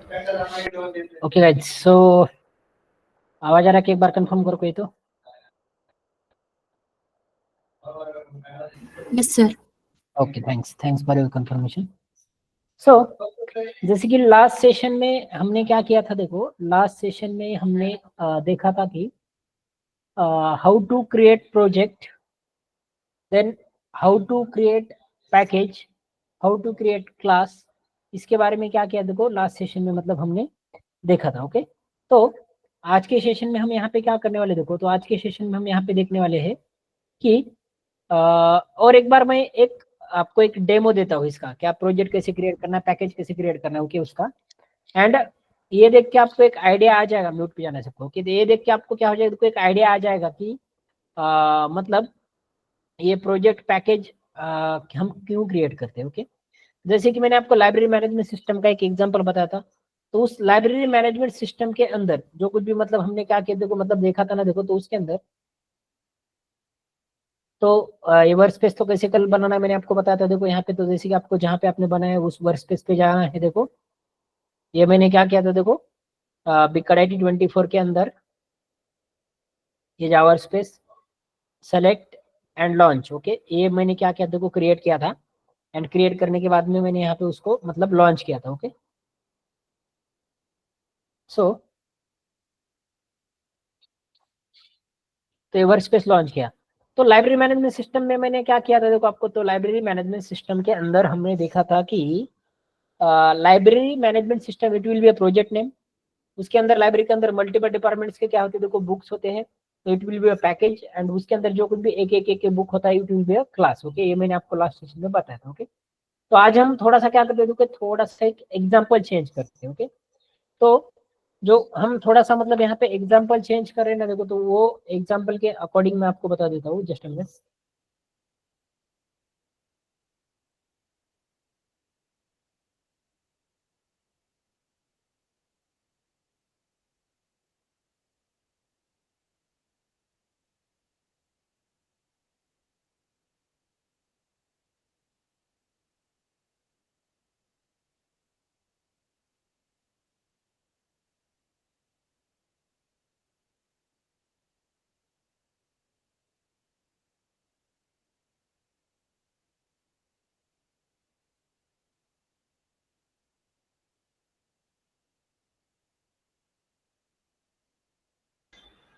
Okay guys, सो आवाज आ रहा है कि एक बार कंफर्म करो कोई तो। Yes sir. Okay, thanks for your confirmation. So जैसे कि लास्ट सेशन में हमने क्या किया था, देखो लास्ट सेशन में हमने देखा था कि how to create project, then how to create package, how to create class. इसके बारे में क्या किया देखो लास्ट सेशन में, मतलब हमने देखा था। ओके, तो आज के सेशन में हम यहाँ पे क्या करने वाले देखो, तो आज के सेशन में हम यहाँ पे देखने वाले हैं कि और एक बार मैं एक आपको एक डेमो देता हूँ इसका, क्या प्रोजेक्ट कैसे क्रिएट करना है, पैकेज कैसे क्रिएट करना है। ओके, उसका एंड ये देख के आपको एक आइडिया आ जाएगा, म्यूट पे जाना सबको। ओके, तो ये देख के आपको क्या हो जाएगा, एक आइडिया आ जाएगा कि मतलब ये प्रोजेक्ट पैकेज हम क्यों क्रिएट करते हैं। ओके, जैसे कि मैंने आपको लाइब्रेरी मैनेजमेंट सिस्टम का एक एग्जांपल बताया था, तो उस लाइब्रेरी मैनेजमेंट सिस्टम के अंदर जो कुछ भी मतलब हमने क्या किया देखो, मतलब देखा था ना देखो, तो उसके अंदर तो ये वर्क स्पेस तो कैसे कल बनाना है मैंने आपको बताया था। देखो यहाँ पे तो जैसे कि आपको जहाँ पे आपने बनाया उस वर्क स्पेस पे जाना है। देखो ये मैंने क्या किया था, देखो बिगकडाइटी 24 के अंदर ये Java work space select and launch. Okay, ये मैंने क्या किया देखो, क्रिएट किया था एंड क्रिएट करने के बाद में मैंने यहाँ पे उसको मतलब लॉन्च किया था। ओके, सो तो ये वर्क स्पेस लॉन्च किया। तो लाइब्रेरी मैनेजमेंट सिस्टम में मैंने क्या किया था देखो आपको, तो लाइब्रेरी मैनेजमेंट सिस्टम के अंदर हमने देखा था कि library management system it will be a project name. उसके अंदर लाइब्रेरी के अंदर मल्टीपल डिपार्टमेंट्स के क्या होते हैं देखो, बुक्स होते हैं, तो it will be a package and उसके अंदर जो कुछ भी एक बुक होता है it will be a class. Okay, ये मैंने आपको लास्ट सेशन में बताया था। ओके, तो आज हम थोड़ा सा क्या करते हैं देखो, थोड़ा सा एक एग्जाम्पल चेंज करते हैं। ओके, तो जो हम थोड़ा सा मतलब यहाँ पे एग्जाम्पल चेंज कर रहे हैं ना देखो, तो वो एग्जाम्पल के अकॉर्डिंग मैं आपको बता देता हूँ, जस्ट मिनट।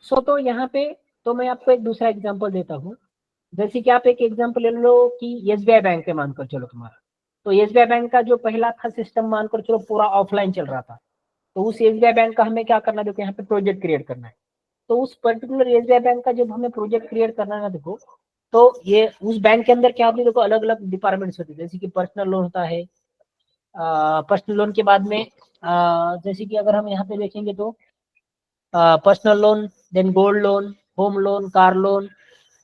सो तो यहाँ पे तो मैं आपको एक दूसरा एग्जाम्पल देता हूँ। जैसे कि आप एक एग्जाम्पल ले लो कि एसबीआई बैंक पे मानकर चलो तुम्हारा, तो एसबीआई बैंक का जो पहला था सिस्टम मानकर चलो पूरा ऑफलाइन चल रहा था, तो उस एसबीआई बैंक का हमें क्या करना है देखो, यहाँ पे प्रोजेक्ट क्रिएट करना है। तो उस पर्टिकुलर एसबीआई बैंक का जब हमें प्रोजेक्ट क्रिएट करना है ना देखो, तो ये उस बैंक के अंदर क्या होती है देखो, अलग अलग डिपार्टमेंट्स होती है। जैसे कि पर्सनल लोन होता है, पर्सनल लोन के बाद में जैसे कि अगर हम यहाँ पे देखेंगे तो personal loan, then gold loan, home loan, car loan,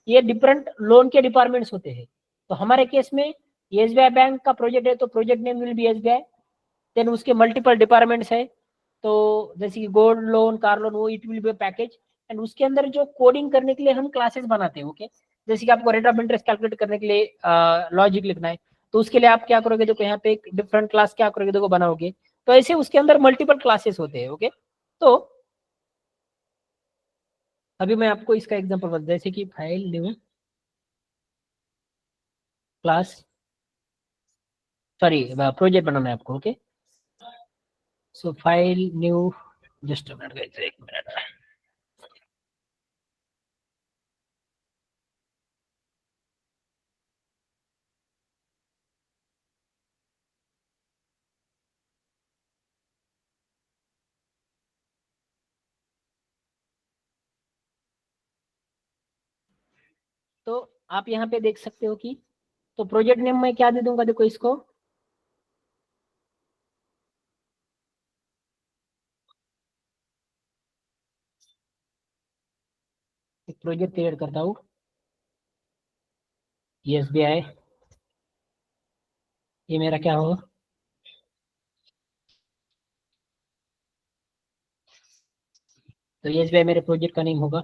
ये डिफरेंट लोन के डिपार्टमेंट्स होते हैं। तो हमारे केस में एसबीआई बैंक का प्रोजेक्ट है, तो project name will be SBI, then उसके मल्टीपल डिपार्टमेंट्स है। तो जैसे कि गोल्ड लोन, कार लोन, वो it will be package and उसके अंदर जो कोडिंग करने के लिए हम क्लासेस बनाते हैं। ओके, जैसे कि आपको रेट ऑफ इंटरेस्ट कैलकुलेट करने के लिए लॉजिक लिखना है, तो उसके लिए आप क्या करोगे देखो, यहाँ पे एक डिफरेंट क्लास क्या करोगे देखो बनाओगे, तो ऐसे उसके अंदर मल्टीपल क्लासेस होते हैं। ओके, तो अभी मैं आपको इसका एग्जांपल बता, जैसे कि file new class, sorry project बनाना है आपको। Okay, so file new, just a minute guys, एक मिनट। तो आप यहाँ पे देख सकते हो कि तो प्रोजेक्ट नेम मैं क्या दे दूंगा देखो इसको, एक प्रोजेक्ट क्रिएट करता हूँ एसबीआई, ये मेरा क्या होगा, तो एसबीआई मेरे प्रोजेक्ट का नेम होगा।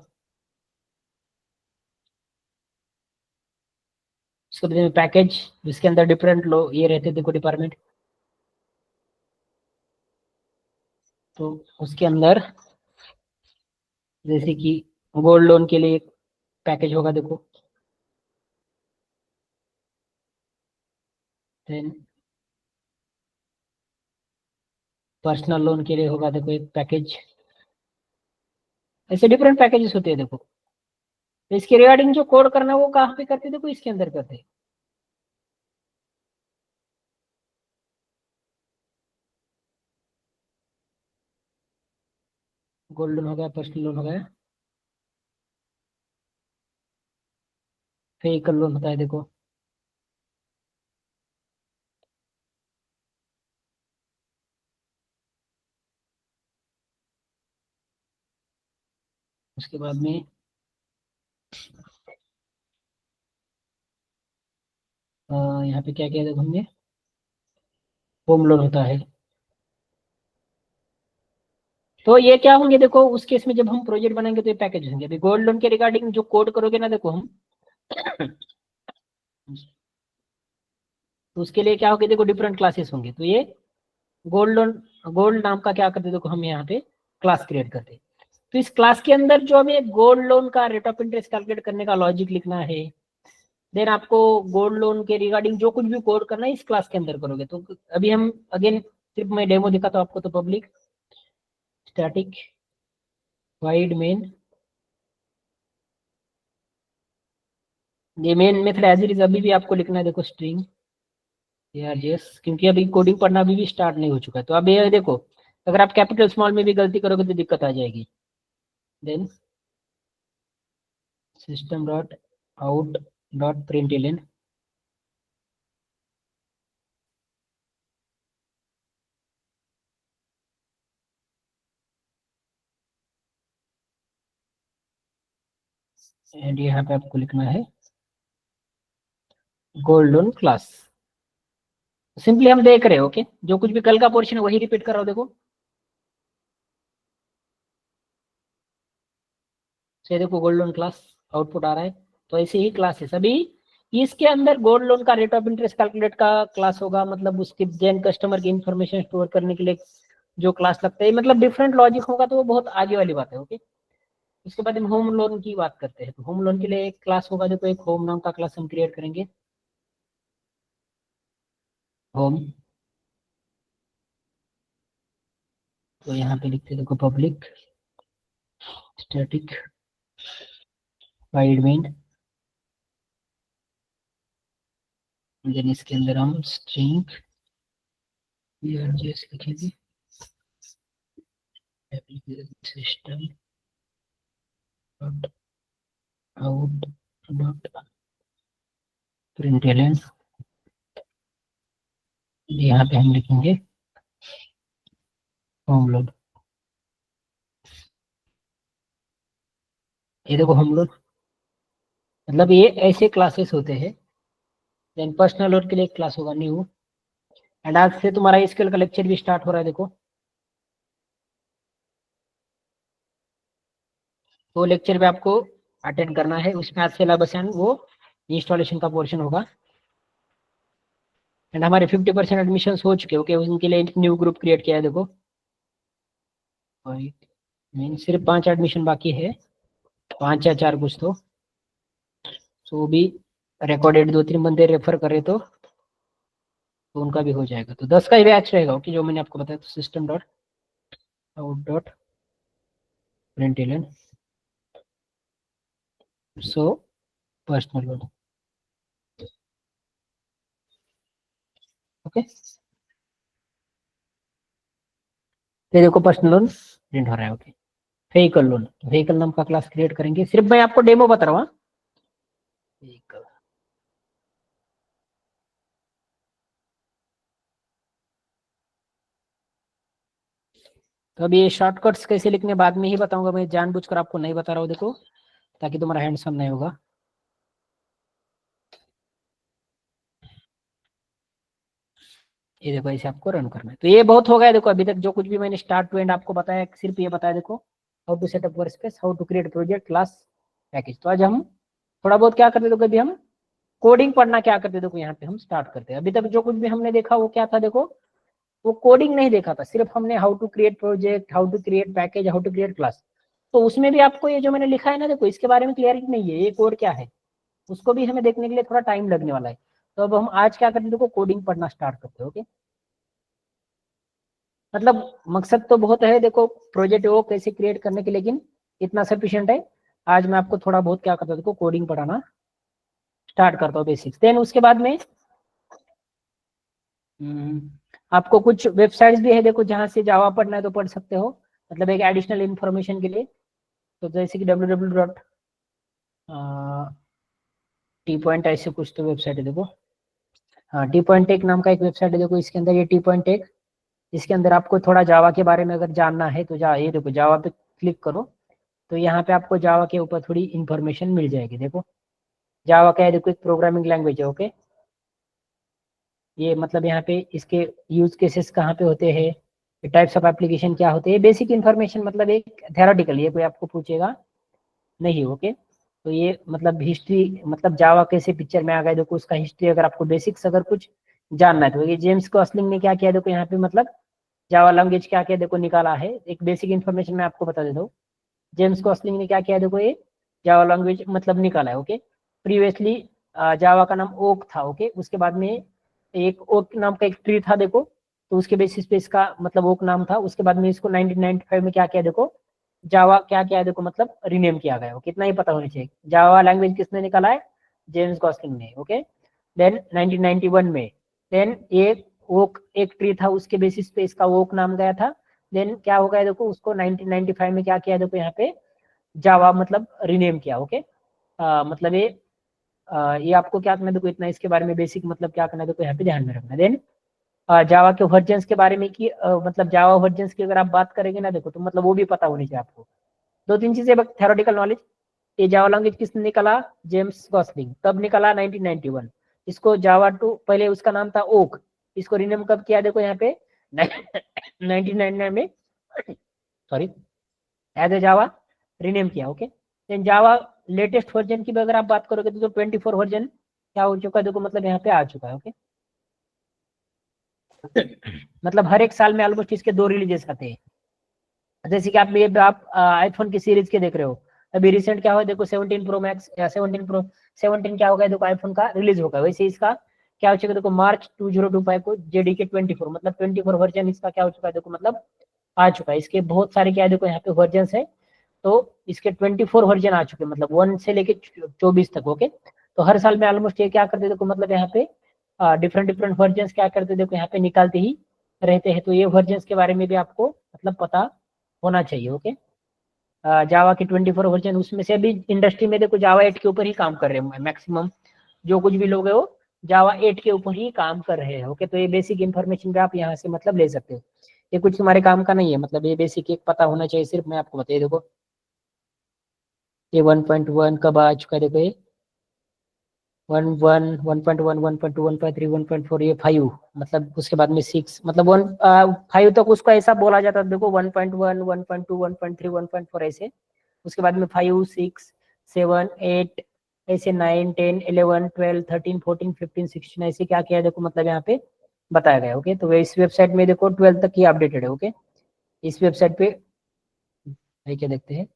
इसको दे पैकेज, जिसके अंदर डिफरेंट लो ये रहते देखो डिपार्टमेंट, तो उसके अंदर जैसे कि गोल्ड लोन के लिए एक पैकेज होगा देखो, देन पर्सनल लोन के लिए होगा देखो एक पैकेज। ऐसे डिफरेंट पैकेजेस होते हैं देखो। तो इसके रिगार्डिंग जो कोड करना है वो कहाँ पे करते हैं देखो, इसके अंदर करते हैं। गोल्ड लोन हो गया, पर्सनल लोन हो गया, व्हीकल लोन होता है देखो। उसके बाद में यहाँ पे क्या किया देखो हमने, होम लोन होता है। तो ये क्या होंगे देखो, उस केस में जब हम प्रोजेक्ट बनाएंगे तो ये पैकेज होंगे। अभी गोल्ड लोन के रिगार्डिंग जो कोड करोगे ना देखो हम, तो उसके लिए क्या होगा देखो, डिफरेंट क्लासेस होंगे। तो ये गोल्ड लोन, गोल्ड नाम का क्या करते देखो हम यहाँ पे क्लास क्रिएट करते। तो इस क्लास के अंदर जो हमें गोल्ड लोन का रेट ऑफ इंटरेस्ट कैलकुलेट करने का लॉजिक लिखना है, देन आपको गोल्ड लोन के रिगार्डिंग जो कुछ भी कोड करना है इस क्लास के अंदर करोगे। तो अभी हम अगेन सिर्फ मैं डेमो दिखाता हूँ आपको। तो पब्लिक स्टैटिक वाइड मेन, ये main method as it is अभी भी आपको लिखना है देखो, स्ट्रिंग ARJS, क्योंकि अभी कोडिंग पढ़ना अभी भी स्टार्ट नहीं हो चुका है। तो अब ये देखो, अगर आप कैपिटल स्मॉल में भी गलती करोगे तो दिक्कत आ जाएगी। Then system dot out dot println, and यहाँ पे आपको लिखना है गोल्ड लोन क्लास। सिंपली हम देख रहे हो, ओके, जो कुछ भी कल का पोर्शन है वही रिपीट कर रहा हूँ देखो। से देखो गोल्ड लोन क्लास आउटपुट आ रहा है। तो ऐसे ही क्लास है सभी। इसके अंदर गोल्ड लोन का रेट ऑफ इंटरेस्ट कैलकुलेट का क्लास होगा, मतलब उसके जैन कस्टमर की इंफॉर्मेशन स्टोर करने के लिए जो क्लास लगता है, मतलब डिफरेंट लॉजिक होगा। तो वो बहुत आगे वाली बात है, ओके। उसके बाद हम होम लोन की बात करते हैं। तो होम लोन के लिए एक क्लास होगा, जो तो एक होम नाम का क्लास हम क्रिएट करेंगे, होम। तो यहाँ पे लिखते देखो public static void main, then इसके अंदर हम स्ट्रिंग ARJS लिखेंगे, system dot out dot println, यहाँ पे हम लिखेंगे होम लोन। ये देखो होम लोन, मतलब ये ऐसे क्लासेस होते हैं। देन पर्सनल लोन के लिए एक क्लास होगा न्यू। एंड आज से तुम्हारा स्किल का लेक्चर भी स्टार्ट हो रहा है देखो। तो लेक्चर पे आपको अटेंड करना है, उसमें आज से सिलेबस एंड वो इंस्टॉलेशन का पोर्शन होगा। एंड हमारे 50% एडमिशन हो चुके, ओके। उनके लिए न्यू ग्रुप क्रिएट किया है देखो। मीन सिर्फ 5 एडमिशन बाकी है, 5 या 4 कुछ। तो भी रिकॉर्डेड 2-3 बंदे रेफर करे तो उनका भी हो जाएगा। तो 10 का ही बैच रहेगा, ओके, जो मैंने आपको बताया। तो system dot out dot println so personal loan, okay. तो देखो पर्सनल लोन प्रिंट हो रहा है, ओके। व्हीकल लोन, व्हीकल नाम का क्लास क्रिएट करेंगे। सिर्फ मैं आपको डेमो बता रहा हूँ। व्हीकल, तो अभी ये शॉर्टकट्स कैसे लिखने बाद में ही बताऊंगा, मैं जानबूझकर आपको नहीं बता रहा हूँ देखो, ताकि तुम्हारा हैंडसम नहीं होगा। ये देखो ऐसे आपको रन करना है। तो ये बहुत हो गया देखो, अभी तक जो कुछ भी मैंने स्टार्ट टू एंड आपको बताया, सिर्फ ये बताया देखो, how to setup workspace, how to create project, class, package. तो आज हम थोड़ा बहुत क्या करते देखो, अभी हम कोडिंग पढ़ना क्या करते देखो, यहाँ पे हम स्टार्ट करते हैं। अभी तक जो कुछ भी हमने देखा वो क्या था देखो, वो कोडिंग नहीं देखा था, सिर्फ हमने how to create project, how to create package, how to create class. तो उसमें भी आपको ये जो मैंने लिखा है ना, देखो इसके बारे में क्लियरिटी नहीं है, ये कोड क्या है, उसको भी हमें देखने के लिए थोड़ा टाइम लगने वाला है। तो अब हम आज क्या करते हैं, देखो कोडिंग पढ़ना स्टार्ट करते हैं। ओके, मतलब मकसद तो बहुत है देखो प्रोजेक्ट वो कैसे क्रिएट करने के, लेकिन इतना सफिशिएंट है। आज मैं आपको थोड़ा बहुत क्या करता हूँ, देखो कोडिंग पढ़ाना स्टार्ट करता हूँ बेसिक्स। देन उसके बाद में आपको कुछ वेबसाइट्स भी है देखो, जहाँ से जावा पढ़ना है तो पढ़ सकते हो, मतलब एक एडिशनल इन्फॉर्मेशन के लिए। तो जैसे कि www. टी पॉइंट ऐसे कुछ तो वेबसाइट है देखो, हाँ टी पॉइंट टेक नाम का एक वेबसाइट है देखो, इसके अंदर ये टी पॉइंट टेक, इसके अंदर आपको थोड़ा जावा के बारे में अगर जानना है तो ये देखो जावा पे क्लिक करो, तो यहाँ पे आपको जावा के ऊपर थोड़ी इन्फॉर्मेशन मिल जाएगी। देखो जावा क्या है, देखो एक प्रोग्रामिंग लैंग्वेज है। ओके, ये मतलब यहाँ पे इसके यूज केसेस कहाँ पे होते हैं, टाइप्स ऑफ एप्लीकेशन क्या होते हैं, बेसिक इन्फॉर्मेशन, मतलब एक थेराटिकल, ये कोई आपको पूछेगा नहीं। ओके, तो ये मतलब हिस्ट्री, मतलब जावा कैसे पिक्चर में आ गया, देखो उसका हिस्ट्री अगर आपको बेसिक्स अगर कुछ जानना है तो ये जेम्स गॉसलिंग ने क्या किया, देखो यहाँ पे मतलब जावा लैंग्वेज क्या क्या देखो निकाला है, एक बेसिक इन्फॉर्मेशन मैं आपको बता देता हूँ। जेम्स गॉसलिंग ने क्या किया, देखो ये जावा लैंग्वेज मतलब निकाला है। ओके, प्रीवियसली जावा का नाम ओक था। ओके, उसके बाद में एक ओक नाम का एक ट्री था देखो, तो उसके बेसिस पे इसका मतलब ओक नाम था। उसके बाद में इसको 1995 में क्या किया, देखो जावा क्या किया देखो मतलब रीनेम किया गया। कितना ही पता होना चाहिए, जावा लैंग्वेज किसने निकाला है, जेम्स गॉसलिंग ने। ओके, देन 1991 में, देन ओक एक ट्री था, उसके बेसिस पे इसका ओक नाम गया था। देन क्या हो गया देखो, उसको 1995 में क्या किया देखो यहाँ पे जावा मतलब रीनेम किया। ओके, मतलब ये आपको क्या करना है देखो, इतना इसके बारे में बेसिक मतलब क्या करना है देखो यहाँ पे ध्यान में रखना। देन जावा के वर्जन्स के बारे में कि मतलब जावा वर्जन्स की अगर आप बात करेंगे ना देखो, तो मतलब वो भी पता होनी चाहिए आपको। दो तीन चीजें, थ्योरेटिकल नॉलेज, ये जावा लैंग्वेज किसने निकाला, जेम्स गॉसलिंग, कब निकाला 1991। इसको जावा टू, पहले उसका नाम था ओक, इसको रिनेम कब किया देखो यहाँ पे 1999 में, sorry, as a Java rename किया। Okay, then Java latest version की भी अगर आप बात करोगे तो 24 वर्जन क्या हो चुका है देखो, मतलब यहाँ पे आ चुका है। ओके, मतलब हर एक साल में ऑलमोस्ट इसके 2 रिलीजेस आते हैं। जैसे कि आप आईफोन की सीरीज के देख रहे हो, अभी रिसेंट क्या हुआ देखो 17 प्रो मैक्स या 17 प्रो 17 क्या होगा देखो आईफोन का रिलीज होगा, वैसे इसका क्या हो चुका है देखो मार्च 2025 को जेडीके 24 मतलब 24 वर्जन इसका क्या हो चुका है देखो मतलब आ चुका है। इसके बहुत सारे क्या है देखो यहाँ पे वर्जन है, तो इसके 24 वर्जन आ चुके हैं, मतलब 1 से लेके 24 तक। ओके, तो हर साल में ऑलमोस्ट ये क्या करते देखो मतलब यहाँ पे डिफरेंट डिफरेंट वर्जन क्या करते देखो यहाँ पे निकालते ही रहते हैं। तो ये वर्जन के बारे में भी आपको मतलब पता होना चाहिए। ओके, जावा की 24 वर्जन, उसमें से भी इंडस्ट्री में देखो जावा 8 के ऊपर ही काम कर रहे हैं मैक्सिमम, जो कुछ भी लोग है वो जावा 8 के ऊपर ही काम कर रहे हैं। ओके, तो ये बेसिक इन्फॉर्मेशन भी आप यहाँ से मतलब ले सकते हो, ये कुछ तुम्हारे काम का नहीं है, मतलब ये बेसिक एक पता होना चाहिए, सिर्फ मैं आपको बताइए। देखो ये 1.1 कब आ चुका है देखो, ये 1.1 1.1 1.2 1.3 1.4 ये 5, मतलब उसके बाद में 6, मतलब 5 तक उसको ऐसा बोला जाता है देखो 1.1 1.2 1.3 1.4 ऐसे, उसके बाद में 5 6 7 8 ऐसे 9 10 11 12 13 14 15 16 ऐसे क्या किया देखो मतलब यहाँ पे बताया गया। ओके, तो इस वेबसाइट में देखो 12 तक ही अपडेटेड है। ओके, इस वेबसाइट पे क्या देखते हैं,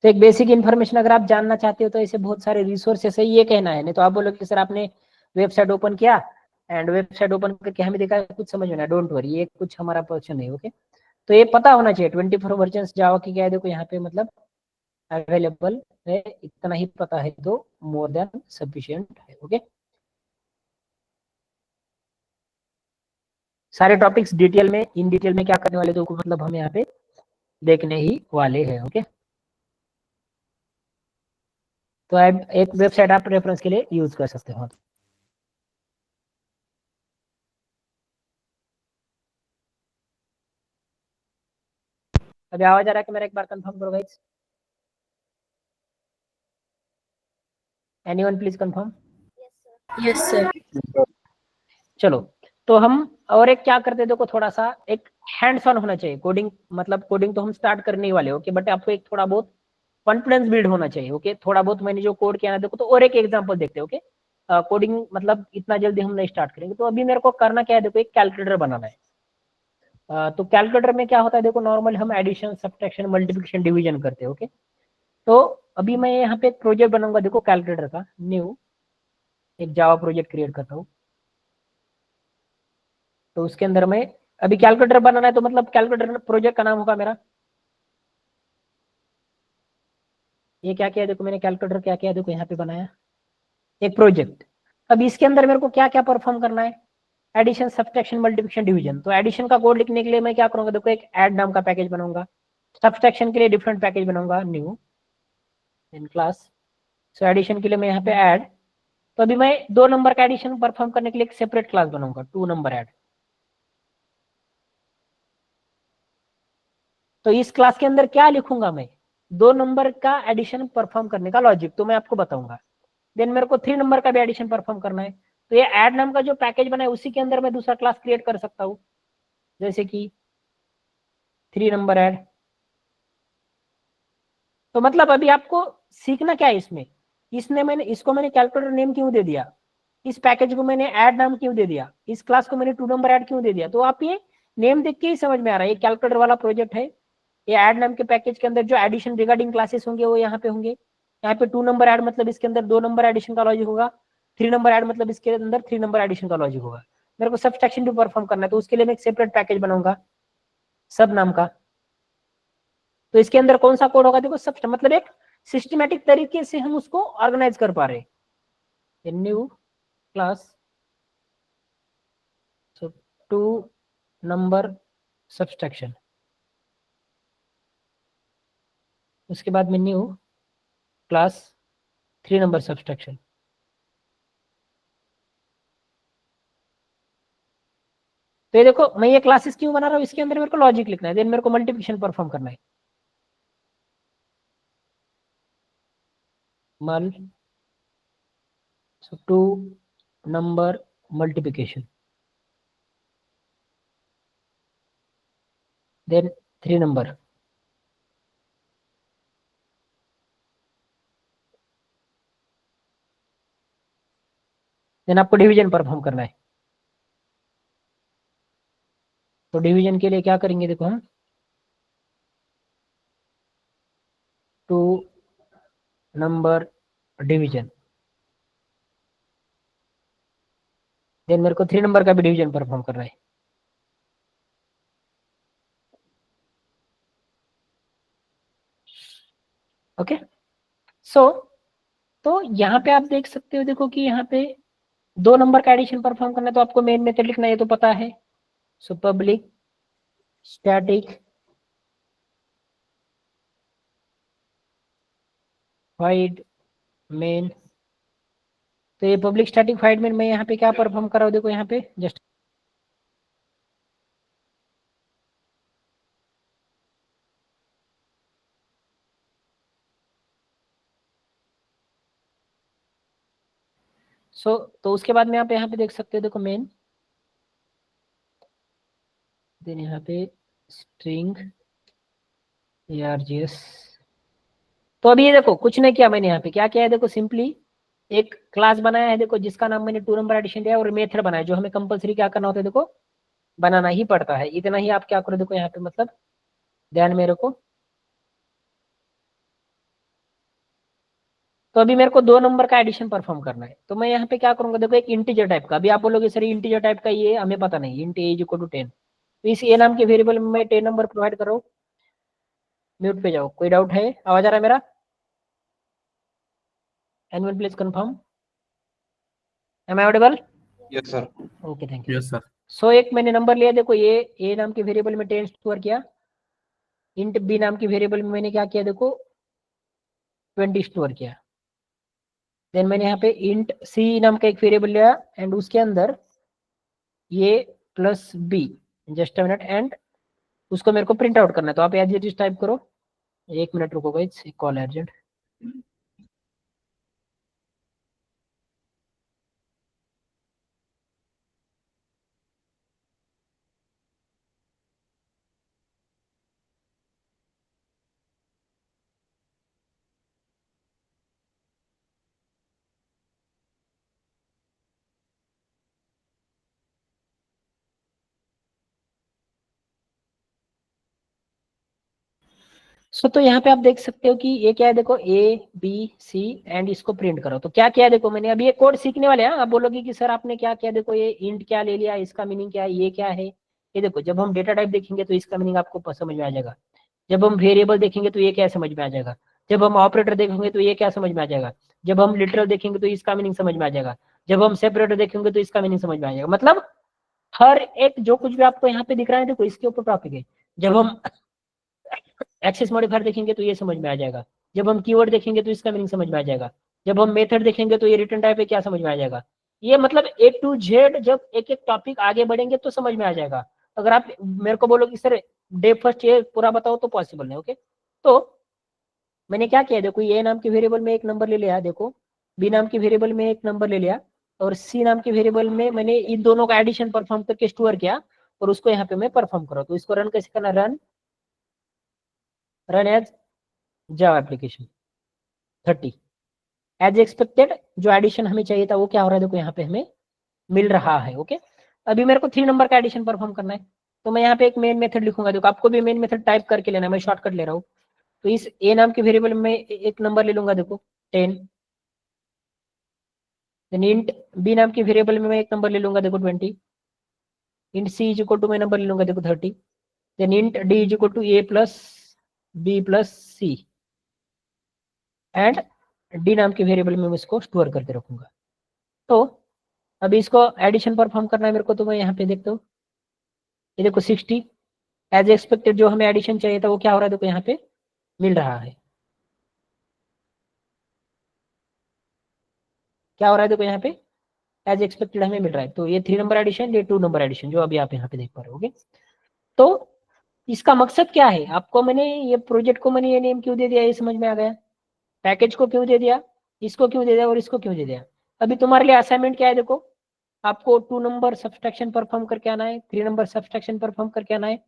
तो एक बेसिक इन्फॉर्मेशन अगर आप जानना चाहते हो तो ऐसे बहुत सारे रिसोर्सेस है, ये कहना है। नहीं तो आप बोलोगे कि सर आपने वेबसाइट ओपन किया एंड वेबसाइट ओपन करके हमें देखा कुछ समझ में ना, डोंट वरी, ये कुछ हमारा पर्सन है। ओके, तो ये पता होना चाहिए 24 वर्जन जावा की क्या है देखो यहाँ पे मतलब अवेलेबल है, इतना ही पता है तो मोर देन सफिशिएंट है। ओके, सारे टॉपिक्स डिटेल में इन डिटेल में क्या करने वाले तो मतलब हम यहाँ पे देखने ही वाले हैं। ओके, तो आप एक वेबसाइट आप रेफरेंस के लिए यूज कर सकते हो। अभी आवाज आ रहा है कि मेरा, एक बार कंफर्म करो guys, anyone please confirm. Yes sir. चलो, तो हम और एक क्या करते हैं देखो, थोड़ा सा एक हैंड्स ऑन होना चाहिए कोडिंग, मतलब कोडिंग तो हम स्टार्ट करने ही वाले। ओके, बट आपको एक थोड़ा बहुत कॉन्फिडेंस बिल्ड होना चाहिए। ओके, थोड़ा बहुत मैंने जो कोड किया ना देखो, तो और एक एग्जांपल देखते हैं। ओके, कोडिंग मतलब इतना जल्दी हम नहीं स्टार्ट करेंगे। तो अभी मेरे को करना क्या है, देखो एक कैलकुलेटर बनाना है। तो कैलकुलेटर में क्या होता है, देखो नॉर्मल हम एडिशन सब्ट्रैक्शन मल्टीप्लिकेशन डिवीजन करते हैं। ओके, तो अभी मैं यहाँ पे एक प्रोजेक्ट बनाऊंगा, देखो कैलकुलेटर का, न्यू एक जावा प्रोजेक्ट क्रिएट करता हूँ। तो उसके अंदर में अभी कैलकुलेटर बनाना है, तो मतलब कैलकुलेटर प्रोजेक्ट का नाम होगा मेरा, ये क्या किया देखो मैंने, कैलकुलेटर क्या किया देखो यहाँ पे बनाया एक प्रोजेक्ट। अब इसके अंदर मेरे को क्या क्या परफॉर्म करना है, एडिशन सब्ट्रैक्शन मल्टीप्लिकेशन डिवीजन। तो एडिशन का कोड लिखने के लिए मैं क्या करूंगा, देखो एक ऐड नाम का पैकेज बनाऊंगा, सब्ट्रैक्शन के लिए डिफरेंट पैकेज बनाऊंगा, new in class. So addition के लिए मैं यहाँ पे ऐड, तो अभी मैं 2 नंबर का एडिशन परफॉर्म करने के लिए एक सेपरेट क्लास बनाऊंगा, 2 नंबर ऐड। तो इस क्लास के अंदर क्या लिखूंगा मैं, 2 नंबर का एडिशन परफॉर्म करने का लॉजिक तो मैं आपको बताऊंगा। देन मेरे को 3 नंबर का भी एडिशन परफॉर्म करना है, तो ये ऐड नाम का जो पैकेज बना है उसी के अंदर मैं दूसरा क्लास क्रिएट कर सकता हूँ, जैसे कि 3 नंबर ऐड। तो मतलब अभी आपको सीखना क्या है इसमें, इसको मैंने कैलकुलेटर नेम क्यों दे दिया, इस पैकेज को मैंने ऐड नाम क्यों दे दिया, इस क्लास को मैंने 2 नंबर ऐड क्यों दे दिया। तो आप ये नेम देख के ही समझ में आ रहा है, ये कैलकुलेटर वाला प्रोजेक्ट है। ये ऐड नाम के पैकेज के अंदर जो एडिशन रिगार्डिंग क्लासेस होंगे वो यहाँ पे होंगे। यहाँ पे 2 नंबर ऐड मतलब इसके अंदर 2 नंबर एडिशन का लॉजिक होगा, 3 नंबर ऐड मतलब इसके अंदर 3 नंबर एडिशन का लॉजिक होगा। मेरे को सब्ट्रैक्शन भी परफॉर्म करना है, तो उसके लिए मैं एक सेपरेट पैकेज बनाऊंगा सब नाम का। तो इसके अंदर कौन सा कोड होगा, देखो सब मतलब एक सिस्टमेटिक तरीके से हम उसको ऑर्गेनाइज कर पा रहे हैं। न्यू क्लास, सो 2 नंबर सब्ट्रैक्शन, उसके बाद में न्यू क्लास 3 नंबर सब्ट्रैक्शन। तो ये देखो मैं ये क्लासेस क्यों बना रहा हूँ, इसके अंदर मेरे को लॉजिक लिखना है, देन मेरे को मल्टीप्लिकेशन परफॉर्म करना है, मल 2 number multiplication, then 3 number, then आपको डिवीजन परफॉर्म करना है। तो डिवीजन के लिए क्या करेंगे, देखो हम 2 नंबर डिवीजन, देन मेरे को 3 नंबर का भी डिवीजन परफॉर्म करना है। ओके, सो तो यहाँ पे आप देख सकते हो, देखो कि यहाँ पे 2 नंबर का एडिशन परफॉर्म करना है, तो आपको मेन मेथड लिखना है, ये तो पता है। So public static void main. तो ये पब्लिक स्टैटिक वाइड मेन मैं यहाँ पे क्या परफॉर्म कर रहा हूँ, देखो यहाँ पे जस्ट सो तो उसके बाद में आप यहाँ पे देख सकते हो, देखो मेन, देन यहाँ पे स्ट्रिंग args। तो अभी ये देखो कुछ नहीं किया मैंने, यहाँ पे क्या किया है, देखो सिंपली एक क्लास बनाया है, देखो जिसका नाम मैंने 2 नंबर एडिशन दिया, और मेथड बनाया जो हमें कंपलसरी क्या करना होता है, देखो बनाना ही पड़ता है। इतना ही आप क्या करो, देखो यहाँ पे मतलब ध्यान में रखो। तो अभी मेरे को 2 नंबर का एडिशन परफॉर्म करना है, तो मैं यहाँ पे क्या करूंगा, देखो एक इंटीजर टाइप का। अभी आप बोलोगे सर इंटीजर टाइप का ये हमें पता नहीं, int a is equal to 10, तो इस ए नाम के वेरिएबल में मैं 10 नंबर प्रोवाइड कर रहा हूँ। म्यूट पे जाओ, कोई डाउट है, आवाज आ रहा है मेरा? एनुअल please confirm, am I audible? Yes sir. Okay thank you. Yes sir. So एक मैंने नंबर लिया, देखो ये ए नाम के वेरिएबल में 10 स्टोर किया, इंट बी नाम की वेरिएबल में मैंने क्या किया, देखो 20 स्टोर किया। देन मैंने यहाँ पे इंट सी नाम का एक वेरिएबल लिया, एंड उसके अंदर ये plus b, just a minute, and उसको मेरे को प्रिंट आउट करना है। तो आप एज इट इज टाइप करो, 1 मिनट रुको गाइस, कॉल अर्जेंट। सो तो यहाँ पे आप देख सकते हो कि ये क्या है, देखो ABC एंड इसको प्रिंट करो। तो क्या किया देखो मैंने, अभी ये कोड सीखने वाले हैं। आप बोलोगे कि सर आपने क्या किया, देखो ये इंट क्या ले लिया, इसका मीनिंग क्या है, ये क्या है। ये देखो जब हम डेटा टाइप देखेंगे तो इसका मीनिंग आपको समझ में आ जाएगा। जब हम वेरिएबल देखेंगे तो ये क्या समझ में आ जाएगा। जब हम ऑपरेटर देखेंगे तो ये क्या समझ में आ जाएगा। जब हम लिटरल देखेंगे तो इसका मीनिंग समझ में आ जाएगा। जब हम सेपरेटर देखेंगे तो इसका मीनिंग समझ में आ जाएगा। मतलब हर एक जो कुछ भी आपको यहाँ पे दिख रहा है देखो इसके ऊपर टॉपिक है। जब हम एक्सेस मॉडिफायर देखेंगे तो ये समझ में आ जाएगा। जब हम कीवर्ड देखेंगे तो इसका मीनिंग समझ में आ जाएगा। जब हम मेथड देखेंगे तो ये रिटर्न टाइप है क्या समझ में आ जाएगा। ये मतलब A to Z जब एक एक टॉपिक आगे बढ़ेंगे तो समझ में आ जाएगा। अगर आप मेरे को बोलो कि सर डे फर्स्ट ये पूरा बताओ तो पॉसिबल नहीं। ओके, तो मैंने क्या किया, देखो ए नाम के वेरिएबल में एक नंबर ले लिया, देखो बी नाम के वेरिएबल में एक नंबर ले लिया, और सी नाम के वेरिएबल में मैंने इन दोनों का एडिशन परफॉर्म करके स्टोर किया, और उसको यहाँ पे मैं परफॉर्म करा। तो इसको रन कैसे करना, run as Java application 30 as expected. जो एडिशन हमें चाहिए था वो क्या हो रहा है, देखो यहाँ पे हमें मिल रहा है। ओके, अभी मेरे को 3 नंबर का एडिशन परफॉर्म करना है, तो मैं यहाँ पे एक मेन मेथड लिखूंगा। देखो आपको भी मेन मेथड टाइप करके लेना है, मैं शॉर्टकट ले रहा हूँ। तो इस ए नाम के वेरिएबल में एक नंबर ले लूंगा, देखो 10। इंट बी नाम के वेरिएबल में मैं एक नंबर ले लूंगा, देखो 20। Int c is equal to मैं नंबर ले लूंगा, देखो 30। Then int d is equal to a plus b plus c, and d नाम के वेरिएबल में मैं इसको स्टोर करके रखूंगा। तो अभी इसको एडिशन परफॉर्म करना है मेरे को, तो मैं यहाँ पे देखता हूँ, ये देखो 60 एज एक्सपेक्टेड जो हमें एडिशन चाहिए था वो क्या हो रहा है, देखो यहाँ पे मिल रहा है। क्या हो रहा है, देखो यहाँ पे एज एक्सपेक्टेड हमें मिल रहा है। तो ये 3 नंबर एडिशन, ये 2 नंबर एडिशन जो अभी आप यहाँ पे देख पा रहे होगे। तो इसका मकसद क्या है, आपको मैंने ये प्रोजेक्ट को मैंने ये नेम क्यों दे दिया, ये समझ में आ गया। पैकेज को क्यों दे दिया, इसको क्यों दे दिया, और इसको क्यों दे दिया। अभी तुम्हारे लिए असाइनमेंट क्या है, देखो आपको 2 नंबर सब्सट्रैक्शन परफॉर्म करके आना है, 3 नंबर सब्सट्रैक्शन परफॉर्म करके आना है,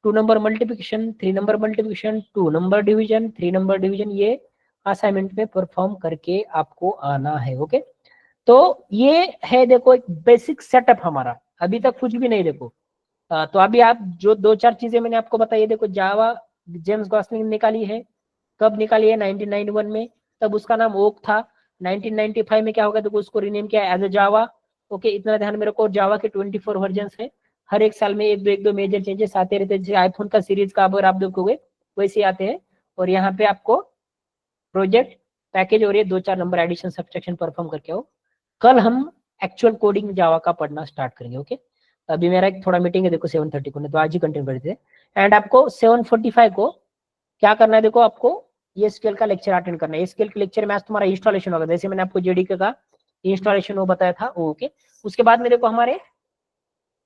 2 number multiplication, 3 number multiplication, 2 number division, 3 number division, ये असाइनमेंट में परफॉर्म करके आपको आना है। ओके, तो ये है देखो एक बेसिक सेटअप हमारा, अभी तक कुछ भी नहीं। देखो तो अभी आप जो 2-4 चीजें मैंने आपको बताई है, देखो जावा जेम्स गॉसलिंग निकाली है, कब निकाली है, 1991 में, तब उसका नाम ओक था। 1995 में क्या होगा, देखो उसको रीनेम किया एज ए जावा। ओके, इतना ध्यान मेरे को, जावा के 24 वर्जन है, हर एक साल में एक दो मेजर चेंजेस आते रहते हैं। जैसे आईफोन का सीरीज का अगर आप देखोगे वैसे आते हैं। और यहाँ पे आपको प्रोजेक्ट पैकेज और ये 2-4 नंबर एडिशन सब्सट्रैक्शन परफॉर्म करके आओ। कल हम एक्चुअल कोडिंग जावा का पढ़ना स्टार्ट करेंगे। ओके, अभी मेरा एक थोड़ा मीटिंग है देखो 7:30 को, तो आज ही कंटिन्यू कर देते। एंड आपको 7:45 को क्या करना है, देखो आपको ये स्केल का लेक्चर अटेंड करना है। स्केल के लेक्चर में आज तुम्हारा इंस्टॉलेशन होगा, जैसे मैंने आपको जेडीके का इंस्टॉलेशन वो बताया था। ओके, उसके बाद में देखो हमारे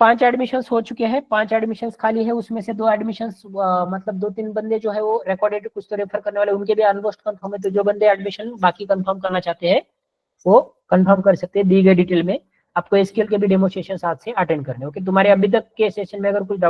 5 एडमिशंस हो चुके हैं, 5 एडमिशंस खाली है, उसमें से 2 एडमिशंस मतलब 2-3 बंदे जो है वो रिकॉर्डेड कुछ तो रेफर करने वाले, उनके भी ऑलमोस्ट कंफर्म है। तो जो बंदे एडमिशन बाकी कंफर्म करना चाहते हैं वो कंफर्म कर सकते हैं दी गई डिटेल में। आपको एसक्यूएल के भी डेमो सेशन आज से अटेंड करने। ओके, तुम्हारे अभी तक के सेशन में अगर कुछ डाउट